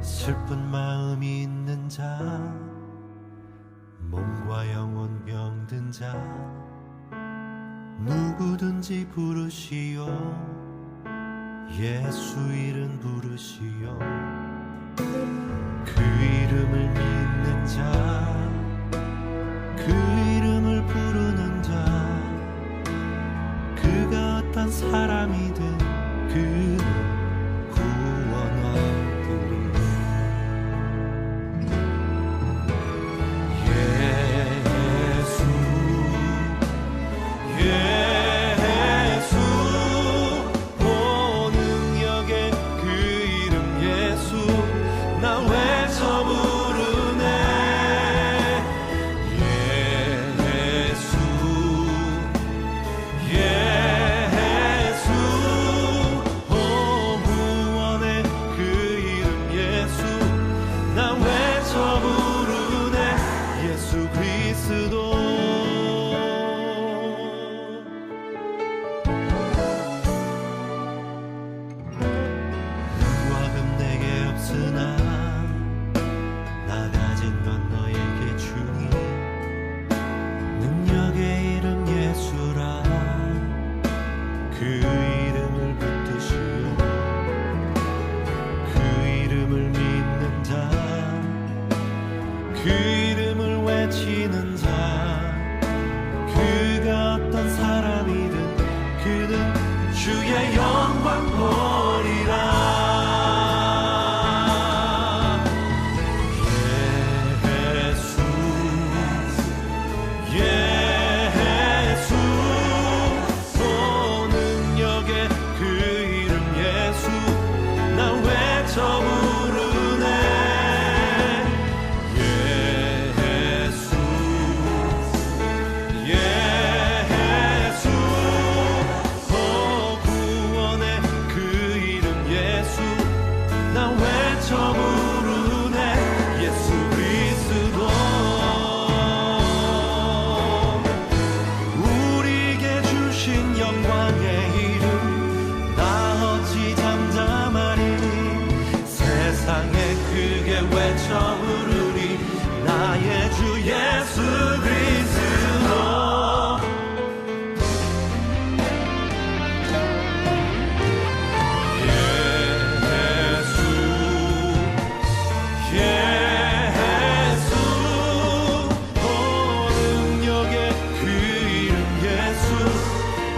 슬픈 마음이 있는 자, 몸과 영혼 병든 자, 누구든지 부르시오. 예수 이름 부르시오. 그 이름을 믿는 자, 그 이름을 부르는 자, 그가 어떤 사람이든 그는 구원 얻으리. 예수 오 능력의 그 이름 예수, 나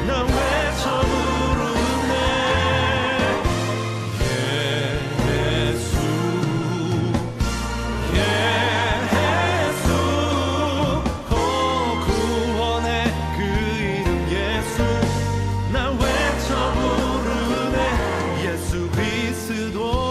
나 외쳐 부르네 예수 예수 구원의 그 이름 예수 나 외쳐 부르네 예수 그리스도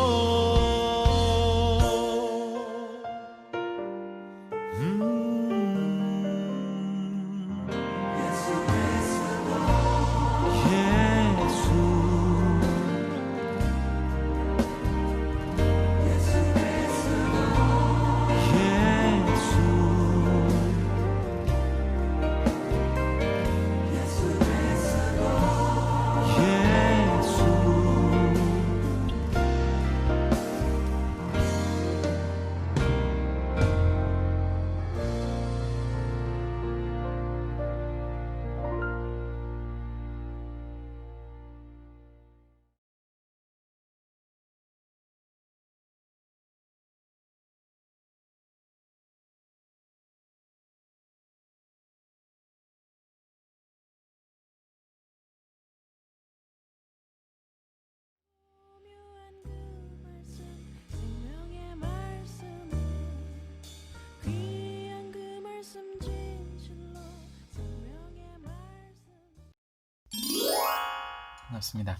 반갑습니다.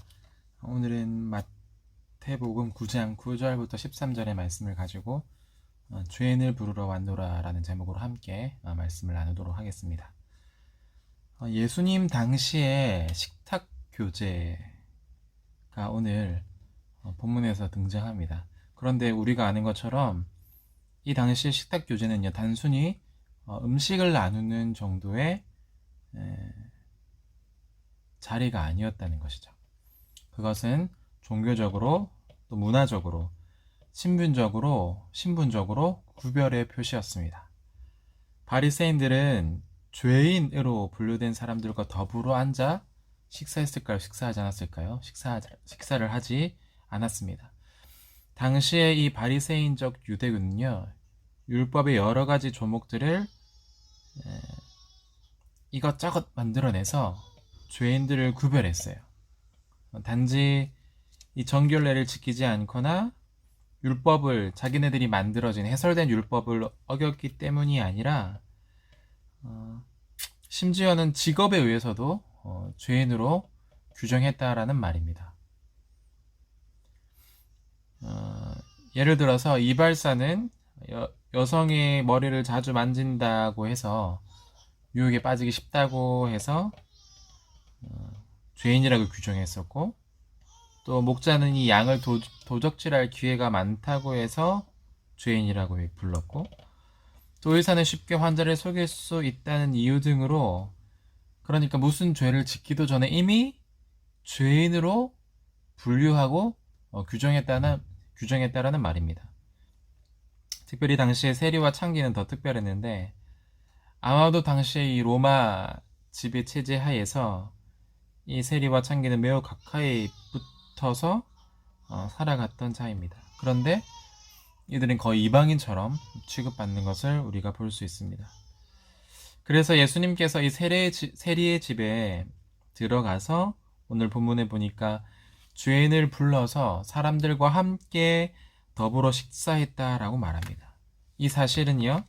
오늘은 마태복음 9장 9절부터 13절의 말씀을 가지고 죄인을 부르러 왔노라 라는 제목으로 함께 말씀을 나누도록 하겠습니다. 예수님 당시의 식탁 교제가 오늘 본문에서 등장합니다. 그런데 우리가 아는 것처럼 이 당시의 식탁 교제는요, 단순히 음식을 나누는 정도의 자리가 아니었다는 것이죠. 그것은 종교적으로 또 문화적으로 신분적으로 구별의 표시였습니다. 바리새인들은 죄인으로 분류된 사람들과 더불어 앉아 식사했을까요? 식사하지 않았을까요? 식사를 하지 않았습니다. 당시에 이 바리새인적 유대군은요, 율법의 여러 가지 조목들을 이것저것 만들어내서 죄인들을 구별했어요. 단지 이 정결례를 지키지 않거나 율법을 자기네들이 만들어진 해설된 율법을 어겼기 때문이 아니라 심지어는 직업에 의해서도 죄인으로 규정했다라는 말입니다. 예를 들어서 이발사는 여성의 머리를 자주 만진다고 해서 유혹에 빠지기 쉽다고 해서 죄인이라고 규정했었고, 또 목자는 이 양을 도적질할 기회가 많다고 해서 죄인이라고 불렀고, 또 의사는 쉽게 환자를 속일 수 있다는 이유 등으로, 그러니까 무슨 죄를 짓기도 전에 이미 죄인으로 분류하고 규정했다라는 말입니다. 특별히 당시의 세리와 창기는 더 특별했는데, 아마도 당시의 이 로마 지배 체제 하에서 이 세리와 창기는 매우 가까이 붙어서 살아갔던 자입니다. 그런데 이들은 거의 이방인처럼 취급받는 것을 우리가 볼 수 있습니다. 그래서 예수님께서 이 세리의 집에 들어가서 오늘 본문에 보니까 죄인을 불러서 사람들과 함께 더불어 식사했다라고 말합니다. 이 사실은요,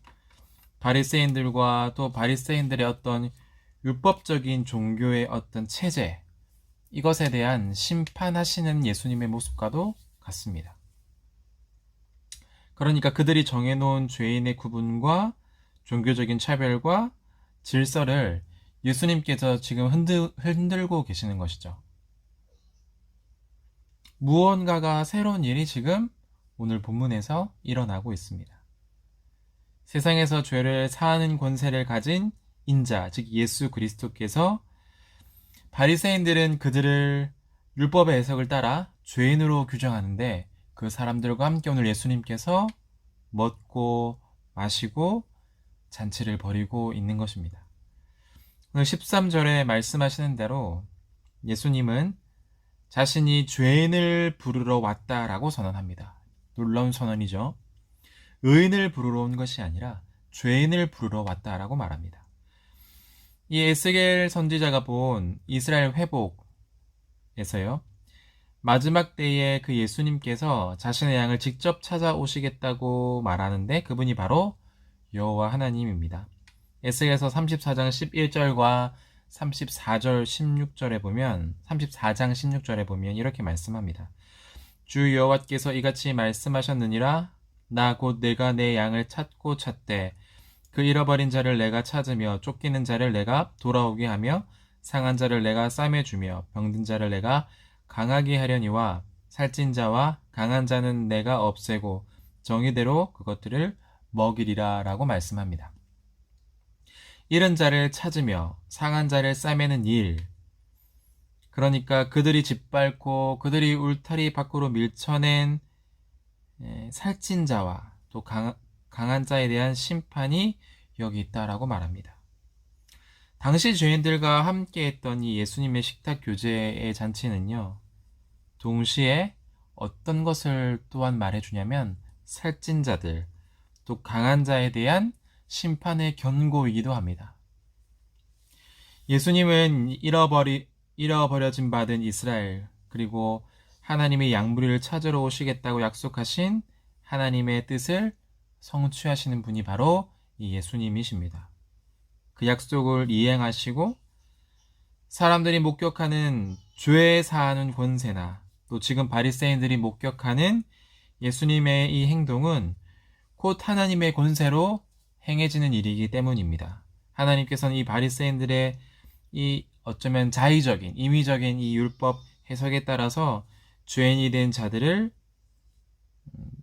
바리새인들과 또 바리새인들의 어떤 율법적인 종교의 어떤 체제, 이것에 대한 심판하시는 예수님의 모습과도 같습니다. 그러니까 그들이 정해놓은 죄인의 구분과 종교적인 차별과 질서를 예수님께서 지금 흔들고 계시는 것이죠. 무언가가 새로운 일이 지금 오늘 본문에서 일어나고 있습니다. 세상에서 죄를 사하는 권세를 가진 인자, 즉 예수 그리스도께서 바리새인들은 그들을 율법의 해석을 따라 죄인으로 규정하는데, 그 사람들과 함께 오늘 예수님께서 먹고 마시고 잔치를 벌이고 있는 것입니다. 오늘 13절에 말씀하시는 대로 예수님은 자신이 죄인을 부르러 왔다라고 선언합니다. 놀라운 선언이죠. 의인을 부르러 온 것이 아니라 죄인을 부르러 왔다라고 말합니다. 이 에스겔 선지자가 본 이스라엘 회복에서요, 마지막 때에 그 예수님께서 자신의 양을 직접 찾아오시겠다고 말하는데 그분이 바로 여호와 하나님입니다. 에스겔서 34장 11절과 34절 16절에 보면 34장 16절에 보면 이렇게 말씀합니다. 주 여호와께서 이같이 말씀하셨느니라. 나 곧 내가 내 양을 찾고 찾되 그 잃어버린 자를 내가 찾으며 쫓기는 자를 내가 돌아오게 하며 상한 자를 내가 싸매주며 병든 자를 내가 강하게 하려니와 살찐 자와 강한 자는 내가 없애고 정의대로 그것들을 먹이리라 라고 말씀합니다. 잃은 자를 찾으며 상한 자를 싸매는 일, 그러니까 그들이 짓밟고 그들이 울타리 밖으로 밀쳐낸 살찐 자와 또 강한 자에 대한 심판이 여기 있다라고 말합니다. 당시 죄인들과 함께 했던 이 예수님의 식탁 교제의 잔치는요, 동시에 어떤 것을 또한 말해주냐면 살찐 자들, 또 강한 자에 대한 심판의 경고이기도 합니다. 예수님은 잃어버려진 받은 이스라엘, 그리고 하나님의 양무리를 찾으러 오시겠다고 약속하신 하나님의 뜻을 성취하시는 분이 바로 이 예수님이십니다. 그 약속을 이행하시고 사람들이 목격하는 죄 사하는 권세나 또 지금 바리새인들이 목격하는 예수님의 이 행동은 곧 하나님의 권세로 행해지는 일이기 때문입니다. 하나님께서는 이 바리새인들의 이 어쩌면 자의적인, 임의적인 이 율법 해석에 따라서 죄인이 된 자들을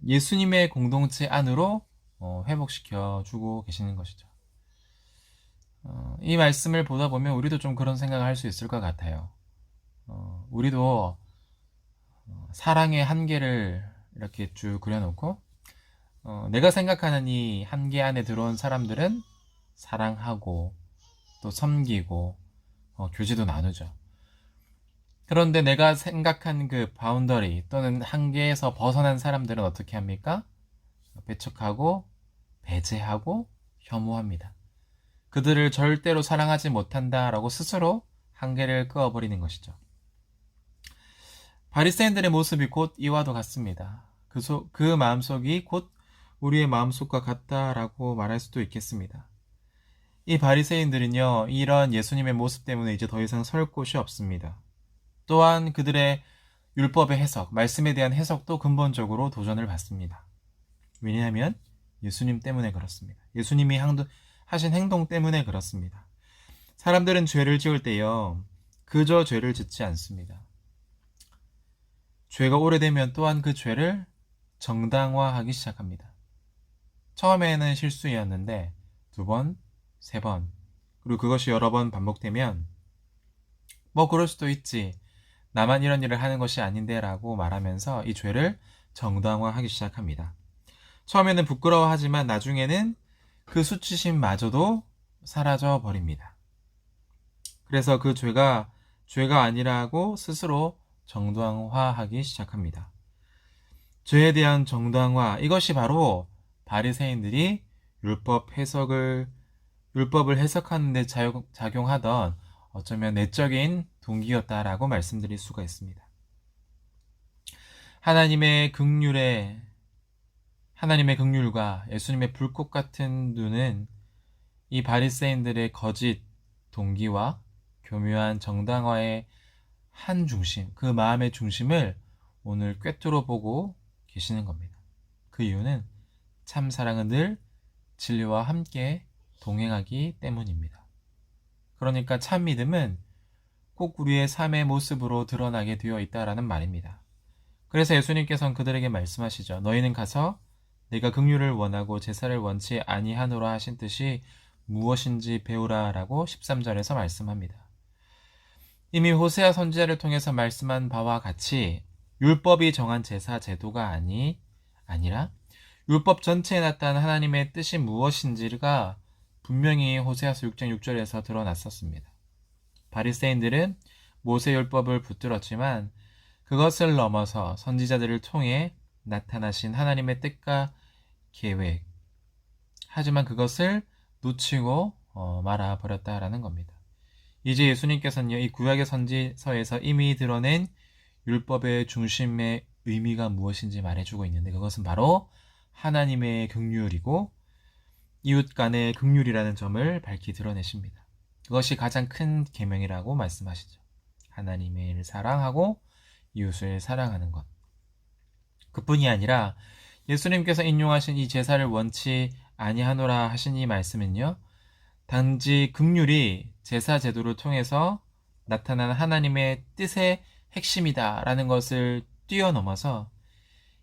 예수님의 공동체 안으로 회복시켜 주고 계시는 것이죠. 이 말씀을 보다 보면 우리도 좀 그런 생각을 할 수 있을 것 같아요. 우리도 사랑의 한계를 이렇게 쭉 그려놓고 내가 생각하는 이 한계 안에 들어온 사람들은 사랑하고 또 섬기고 교제도 나누죠. 그런데 내가 생각한 그 바운더리 또는 한계에서 벗어난 사람들은 어떻게 합니까? 배척하고 배제하고 혐오합니다. 그들을 절대로 사랑하지 못한다라고 스스로 한계를 그어버리는 것이죠. 바리새인들의 모습이 곧 이와도 같습니다. 그 마음속이 곧 우리의 마음속과 같다라고 말할 수도 있겠습니다. 이 바리새인들은요, 이런 예수님의 모습 때문에 이제 더 이상 설 곳이 없습니다. 또한 그들의 율법의 해석, 말씀에 대한 해석도 근본적으로 도전을 받습니다. 왜냐하면 예수님 때문에 그렇습니다. 예수님이 하신 행동 때문에 그렇습니다. 사람들은 죄를 지을 때요, 그저 죄를 짓지 않습니다. 죄가 오래되면 또한 그 죄를 정당화하기 시작합니다. 처음에는 실수였는데 2번, 3번, 그리고 그것이 여러 번 반복되면 뭐 그럴 수도 있지, 나만 이런 일을 하는 것이 아닌데 라고 말하면서 이 죄를 정당화하기 시작합니다. 처음에는 부끄러워하지만 나중에는 그 수치심마저도 사라져 버립니다. 그래서 그 죄가 아니라고 스스로 정당화하기 시작합니다. 죄에 대한 정당화, 이것이 바로 바리새인들이 율법을 해석하는 데 작용하던 어쩌면 내적인 동기였다라고 말씀드릴 수가 있습니다. 하나님의 긍휼과 예수님의 불꽃 같은 눈은 이 바리새인들의 거짓 동기와 교묘한 정당화의 한 중심, 그 마음의 중심을 오늘 꿰뚫어 보고 계시는 겁니다. 그 이유는 참 사랑은 늘 진리와 함께 동행하기 때문입니다. 그러니까 참 믿음은 꼭 우리의 삶의 모습으로 드러나게 되어 있다라는 말입니다. 그래서 예수님께서는 그들에게 말씀하시죠. 너희는 가서 내가 긍휼을 원하고 제사를 원치 아니하노라 하신 뜻이 무엇인지 배우라 라고 13절에서 말씀합니다. 이미 호세아 선지자를 통해서 말씀한 바와 같이 율법이 정한 제사 제도가 아니라 율법 전체에 나타난 하나님의 뜻이 무엇인지가 분명히 호세아서 6장 6절에서 드러났었습니다. 바리새인들은 모세 율법을 붙들었지만 그것을 넘어서 선지자들을 통해 나타나신 하나님의 뜻과 계획, 하지만 그것을 놓치고 말아버렸다라는 겁니다. 이제 예수님께서는요, 이 구약의 선지서에서 이미 드러낸 율법의 중심의 의미가 무엇인지 말해주고 있는데, 그것은 바로 하나님의 긍휼이고 이웃 간의 긍휼이라는 점을 밝히 드러내십니다. 그것이 가장 큰 계명이라고 말씀하시죠. 하나님을 사랑하고 이웃을 사랑하는 것. 그뿐이 아니라 예수님께서 인용하신 이 제사를 원치 아니하노라 하신 이 말씀은요, 단지 긍휼이 제사 제도를 통해서 나타난 하나님의 뜻의 핵심이다라는 것을 뛰어넘어서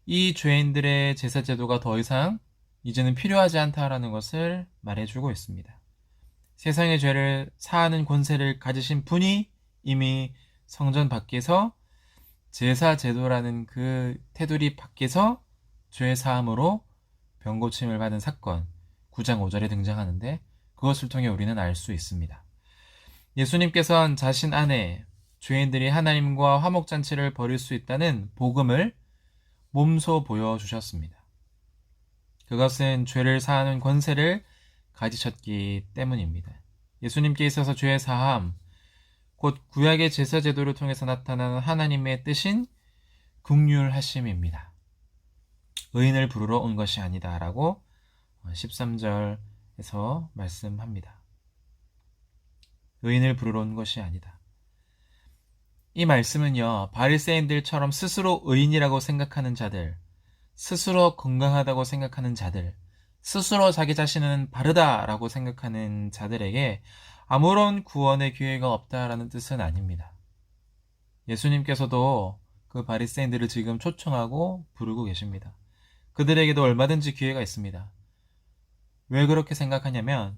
이 죄인들의 제사 제도가 더 이상 이제는 필요하지 않다라는 것을 말해주고 있습니다. 세상의 죄를 사하는 권세를 가지신 분이 이미 성전 밖에서 제사 제도라는 그 테두리 밖에서 죄 사함으로 병 고침을 받은 사건 9장 5절에 등장하는데, 그것을 통해 우리는 알 수 있습니다. 예수님께서는 자신 안에 죄인들이 하나님과 화목잔치를 벌일 수 있다는 복음을 몸소 보여주셨습니다. 그것은 죄를 사하는 권세를 가지셨기 때문입니다. 예수님께 있어서 죄의 사함, 곧 구약의 제사 제도를 통해서 나타나는 하나님의 뜻인 긍휼하심입니다. 의인을 부르러 온 것이 아니다 라고 13절에서 말씀합니다. 의인을 부르러 온 것이 아니다. 이 말씀은요, 바리새인들처럼 스스로 의인이라고 생각하는 자들, 스스로 건강하다고 생각하는 자들, 스스로 자기 자신은 바르다라고 생각하는 자들에게 아무런 구원의 기회가 없다라는 뜻은 아닙니다. 예수님께서도 그 바리새인들을 지금 초청하고 부르고 계십니다. 그들에게도 얼마든지 기회가 있습니다. 왜 그렇게 생각하냐면,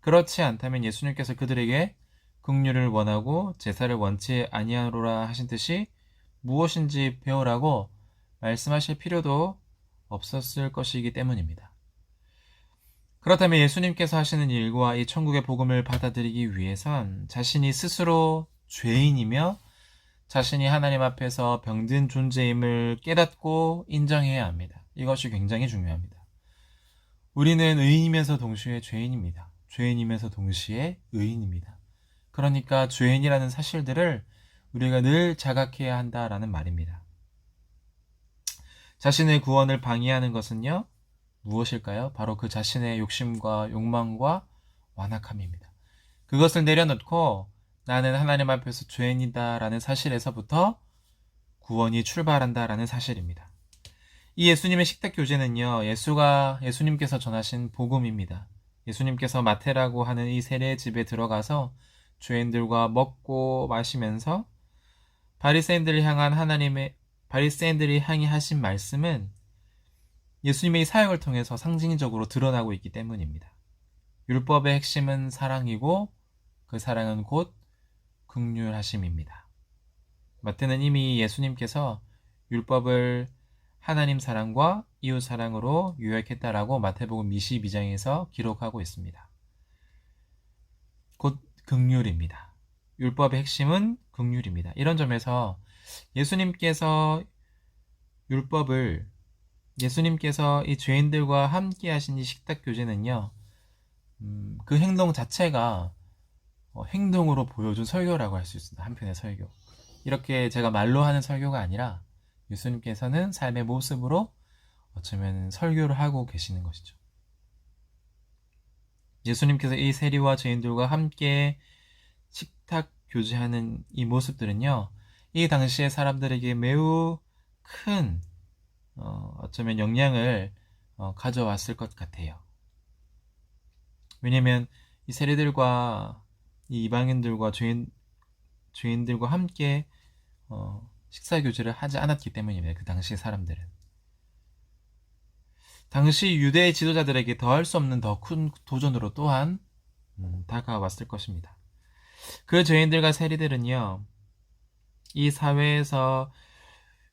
그렇지 않다면 예수님께서 그들에게 긍휼을 원하고 제사를 원치 아니하노라 하신 뜻이 무엇인지 배우라고 말씀하실 필요도 없었을 것이기 때문입니다. 그렇다면 예수님께서 하시는 일과 이 천국의 복음을 받아들이기 위해선 자신이 스스로 죄인이며 자신이 하나님 앞에서 병든 존재임을 깨닫고 인정해야 합니다. 이것이 굉장히 중요합니다. 우리는 의인이면서 동시에 죄인입니다. 죄인이면서 동시에 의인입니다. 그러니까 죄인이라는 사실들을 우리가 늘 자각해야 한다라는 말입니다. 자신의 구원을 방해하는 것은요, 무엇일까요? 바로 그 자신의 욕심과 욕망과 완악함입니다. 그것을 내려놓고 나는 하나님 앞에서 죄인이다 라는 사실에서부터 구원이 출발한다라는 사실입니다. 이 예수님의 식탁 교제는요, 예수님께서 전하신 복음입니다. 예수님께서 마태라고 하는 이 세례 집에 들어가서 죄인들과 먹고 마시면서 바리새인들을 향해 하신 말씀은 예수님의 사역을 통해서 상징적으로 드러나고 있기 때문입니다. 율법의 핵심은 사랑이고 그 사랑은 곧 긍휼하심입니다. 마태는 이미 예수님께서 율법을 하나님 사랑과 이웃 사랑으로 요약했다라고 마태복음 22장에서 기록하고 있습니다. 곧 긍휼입니다. 율법의 핵심은 긍휼입니다. 이런 점에서 예수님께서 이 죄인들과 함께 하신 이 식탁 교제는요, 그 행동 자체가 행동으로 보여준 설교라고 할 수 있습니다. 한편의 설교. 이렇게 제가 말로 하는 설교가 아니라 예수님께서는 삶의 모습으로 어쩌면 설교를 하고 계시는 것이죠. 예수님께서 이 세리와 죄인들과 함께 식탁 교제하는 이 모습들은요, 이 당시의 사람들에게 매우 큰 어쩌면 영향을 가져왔을 것 같아요. 왜냐하면 이 세리들과 이 이방인들과 죄인들과 함께 식사 교제를 하지 않았기 때문입니다. 그 당시 사람들은. 당시 유대 지도자들에게 더할 수 없는 더 큰 도전으로 또한 다가왔을 것입니다. 그 죄인들과 세리들은요, 이 사회에서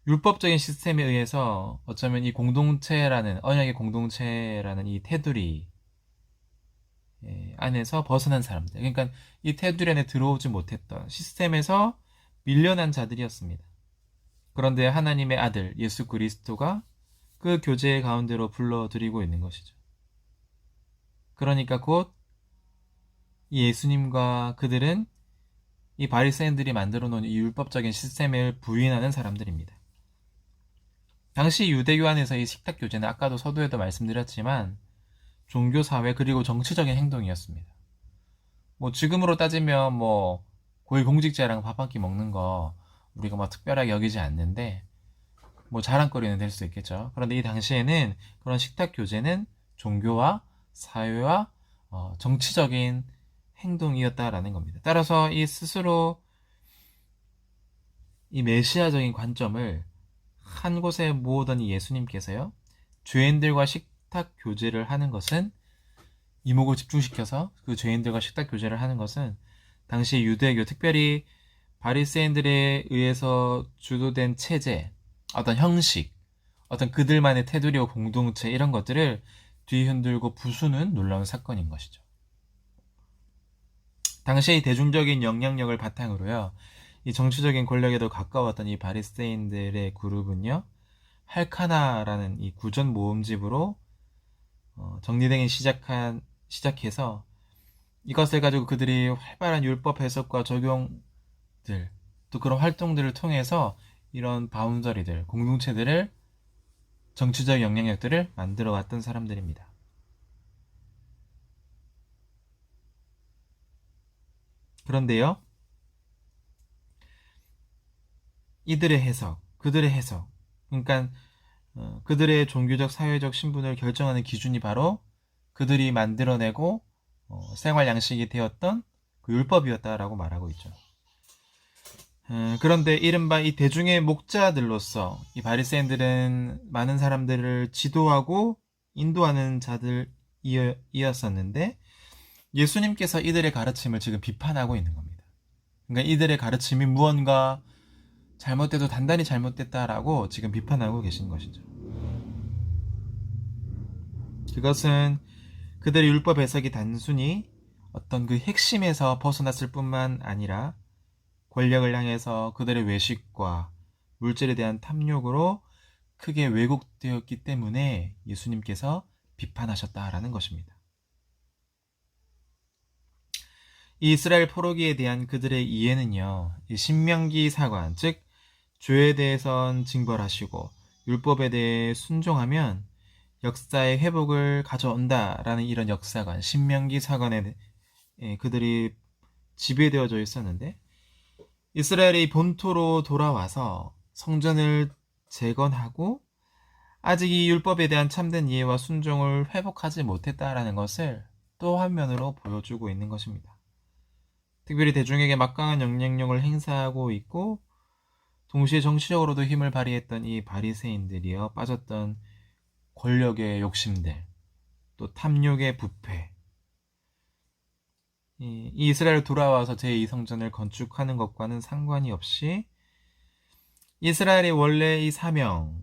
율법적인 시스템에 의해서 어쩌면 이 언약의 공동체라는 이 테두리 안에서 벗어난 사람들, 그러니까 이 테두리 안에 들어오지 못했던 시스템에서 밀려난 자들이었습니다. 그런데 하나님의 아들 예수 그리스도가 그 교제 가운데로 불러들이고 있는 것이죠. 그러니까 곧 예수님과 그들은 이 바리새인들이 만들어 놓은 이 율법적인 시스템을 부인하는 사람들입니다. 당시 유대교 안에서 이 식탁 교제는 아까도 서두에도 말씀드렸지만 종교, 사회, 그리고 정치적인 행동이었습니다. 뭐 지금으로 따지면 뭐 고위공직자랑 밥 한 끼 먹는 거 우리가 뭐 특별하게 여기지 않는데 뭐 자랑거리는 될 수 있겠죠. 그런데 이 당시에는 그런 식탁 교제는 종교와 사회와 정치적인 행동이었다라는 겁니다. 따라서 이 스스로 이 메시아적인 관점을 한 곳에 모으던 이 예수님께서요, 죄인들과 식탁 교제를 하는 것은, 이목을 집중시켜서 그 죄인들과 식탁 교제를 하는 것은 당시 유대교, 특별히 바리새인들에 의해서 주도된 체제, 어떤 형식, 어떤 그들만의 테두리와 공동체, 이런 것들을 뒤흔들고 부수는 놀라운 사건인 것이죠. 당시의 대중적인 영향력을 바탕으로요, 이 정치적인 권력에도 가까웠던 이 바리새인들의 그룹은요, 할카나라는 이 구전 모음집으로 정리되기 시작해서 이것을 가지고 그들이 활발한 율법 해석과 적용들, 또 그런 활동들을 통해서 이런 바운더리들, 공동체들을, 정치적 영향력들을 만들어 왔던 사람들입니다. 그런데요, 이들의 해석, 그들의 해석, 그러니까 그들의 종교적, 사회적 신분을 결정하는 기준이 바로 그들이 만들어내고 생활 양식이 되었던 그 율법이었다라고 말하고 있죠. 그런데 이른바 이 대중의 목자들로서 이 바리새인들은 많은 사람들을 지도하고 인도하는 자들이었었는데 예수님께서 이들의 가르침을 지금 비판하고 있는 겁니다. 그러니까 이들의 가르침이 무언가 잘못돼도 단단히 잘못됐다라고 지금 비판하고 계신 것이죠. 그것은 그들의 율법 해석이 단순히 어떤 그 핵심에서 벗어났을 뿐만 아니라 권력을 향해서 그들의 외식과 물질에 대한 탐욕으로 크게 왜곡되었기 때문에 예수님께서 비판하셨다라는 것입니다. 이 이스라엘 포로기에 대한 그들의 이해는요, 이 신명기 사관, 즉 죄에 대해선 징벌하시고 율법에 대해 순종하면 역사의 회복을 가져온다라는 이런 역사관, 신명기 사관에 그들이 지배되어져 있었는데 이스라엘이 본토로 돌아와서 성전을 재건하고 아직 이 율법에 대한 참된 이해와 순종을 회복하지 못했다라는 것을 또 한 면으로 보여주고 있는 것입니다. 특별히 대중에게 막강한 영향력을 행사하고 있고 동시에 정치적으로도 힘을 발휘했던 이 바리새인들이여 빠졌던 권력의 욕심들, 또 탐욕의 부패, 이 이스라엘 돌아와서 제2성전을 건축하는 것과는 상관이 없이 이스라엘의 원래 이 사명,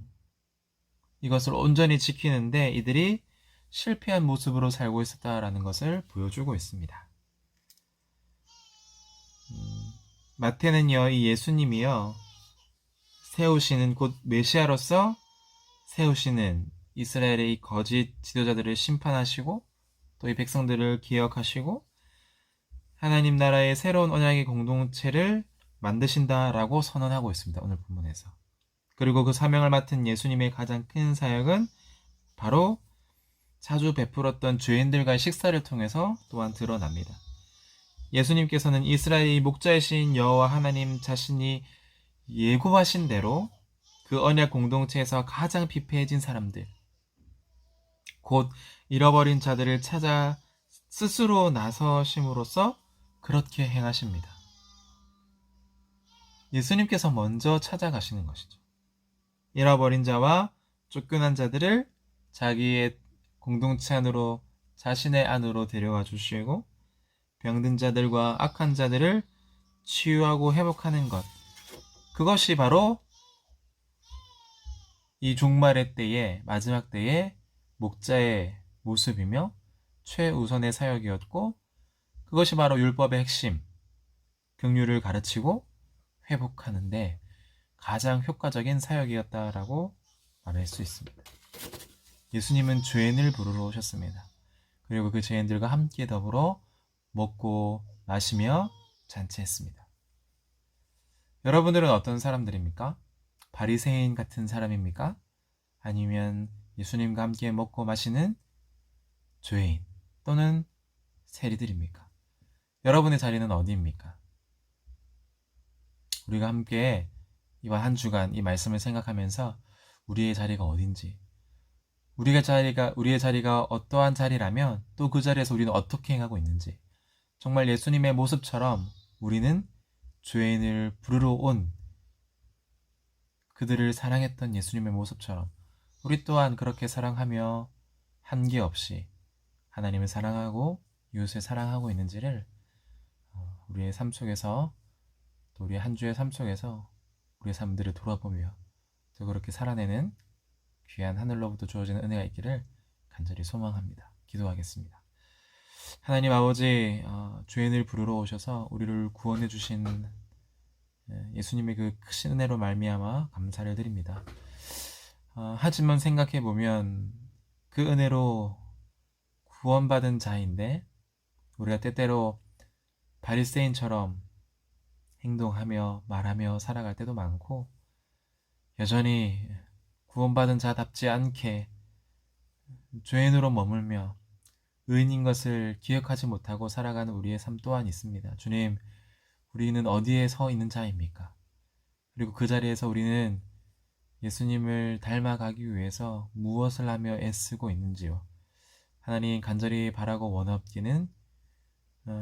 이것을 온전히 지키는데 이들이 실패한 모습으로 살고 있었다라는 것을 보여주고 있습니다. 마태는요, 이 예수님이요, 세우시는 곧 메시아로서 세우시는 이스라엘의 이 거짓 지도자들을 심판하시고 또 이 백성들을 기억하시고 하나님 나라의 새로운 언약의 공동체를 만드신다라고 선언하고 있습니다. 오늘 본문에서. 그리고 그 사명을 맡은 예수님의 가장 큰 사역은 바로 자주 베풀었던 죄인들과의 식사를 통해서 또한 드러납니다. 예수님께서는 이스라엘의 목자이신 여호와 하나님 자신이 예고하신 대로 그 언약 공동체에서 가장 피폐해진 사람들, 곧 잃어버린 자들을 찾아 스스로 나서심으로써 그렇게 행하십니다. 예수님께서 먼저 찾아가시는 것이죠. 잃어버린 자와 쫓겨난 자들을 자기의 공동체 안으로, 자신의 안으로 데려와 주시고 병든 자들과 악한 자들을 치유하고 회복하는 것, 그것이 바로 이 종말의 때에, 마지막 때에 목자의 모습이며 최우선의 사역이었고 그것이 바로 율법의 핵심, 긍휼을 가르치고 회복하는데 가장 효과적인 사역이었다라고 말할 수 있습니다. 예수님은 죄인을 부르러 오셨습니다. 그리고 그 죄인들과 함께 더불어 먹고 마시며 잔치했습니다. 여러분들은 어떤 사람들입니까? 바리새인 같은 사람입니까? 아니면 예수님과 함께 먹고 마시는 죄인 또는 세리들입니까? 여러분의 자리는 어디입니까? 우리가 함께 이번 한 주간 이 말씀을 생각하면서 우리의 자리가 어딘지, 우리의 자리가 어떠한 자리라면 또 그 자리에서 우리는 어떻게 행하고 있는지, 정말 예수님의 모습처럼 우리는 죄인을 부르러 온 그들을 사랑했던 예수님의 모습처럼 우리 또한 그렇게 사랑하며 한계 없이 하나님을 사랑하고 이웃을 사랑하고 있는지를 우리의 삶 속에서, 또 우리의 한 주의 삶 속에서 우리의 삶들을 돌아보며 또 그렇게 살아내는 귀한 하늘로부터 주어지는 은혜가 있기를 간절히 소망합니다. 기도하겠습니다. 하나님 아버지, 죄인을 부르러 오셔서 우리를 구원해 주신 예수님의 그 크신 은혜로 말미암아 감사를 드립니다. 하지만 생각해 보면 그 은혜로 구원받은 자인데 우리가 때때로 바리새인처럼 행동하며 말하며 살아갈 때도 많고, 여전히 구원받은 자답지 않게 죄인으로 머물며 의인인 것을 기억하지 못하고 살아가는 우리의 삶 또한 있습니다. 주님, 우리는 어디에 서 있는 자입니까? 그리고 그 자리에서 우리는 예수님을 닮아가기 위해서 무엇을 하며 애쓰고 있는지요? 하나님, 간절히 바라고 원하기는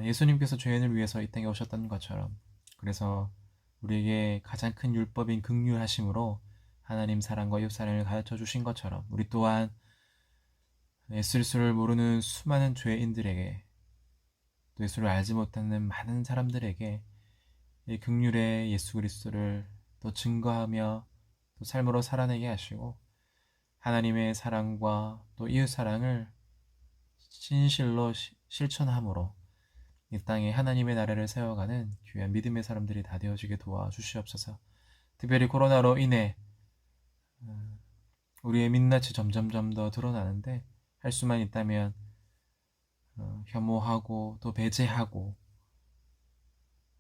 예수님께서 죄인을 위해서 이 땅에 오셨던 것처럼, 그래서 우리에게 가장 큰 율법인 긍휼하심으로 하나님 사랑과 이웃 사랑을 가르쳐 주신 것처럼 우리 또한 예수를 모르는 수많은 죄인들에게, 또 예수를 알지 못하는 많은 사람들에게 이 긍휼의 예수 그리스도를 또 증거하며 또 삶으로 살아내게 하시고, 하나님의 사랑과 또 이웃 사랑을 진실로 실천함으로 이 땅에 하나님의 나라를 세워가는 귀한 믿음의 사람들이 다 되어지게 도와주시옵소서. 특별히 코로나로 인해 우리의 민낯이 점점점 더 드러나는데, 할 수만 있다면 혐오하고 또 배제하고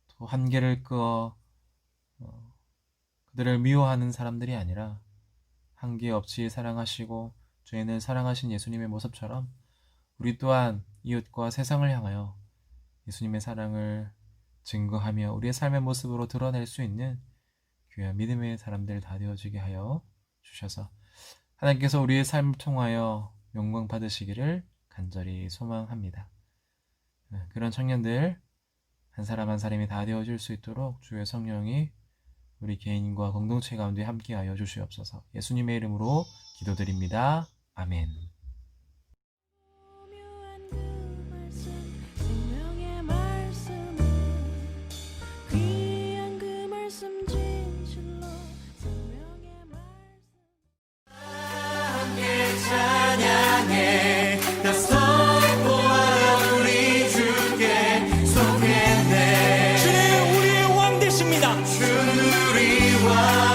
또 한계를 끄어 그들을 미워하는 사람들이 아니라 한계 없이 사랑하시고 죄인을 사랑하신 예수님의 모습처럼 우리 또한 이웃과 세상을 향하여 예수님의 사랑을 증거하며 우리의 삶의 모습으로 드러낼 수 있는 귀한 믿음의 사람들 다 되어지게 하여 주셔서 하나님께서 우리의 삶을 통하여 영광 받으시기를 간절히 소망합니다. 그런 청년들 한 사람 한 사람이 다 되어질 수 있도록 주의 성령이 우리 개인과 공동체 가운데 함께하여 주시옵소서. 예수님의 이름으로 기도드립니다. 아멘. 나 선포하라 우리 주께 소개해. 주는 우리의 왕 되십니다. 주는 우리 왕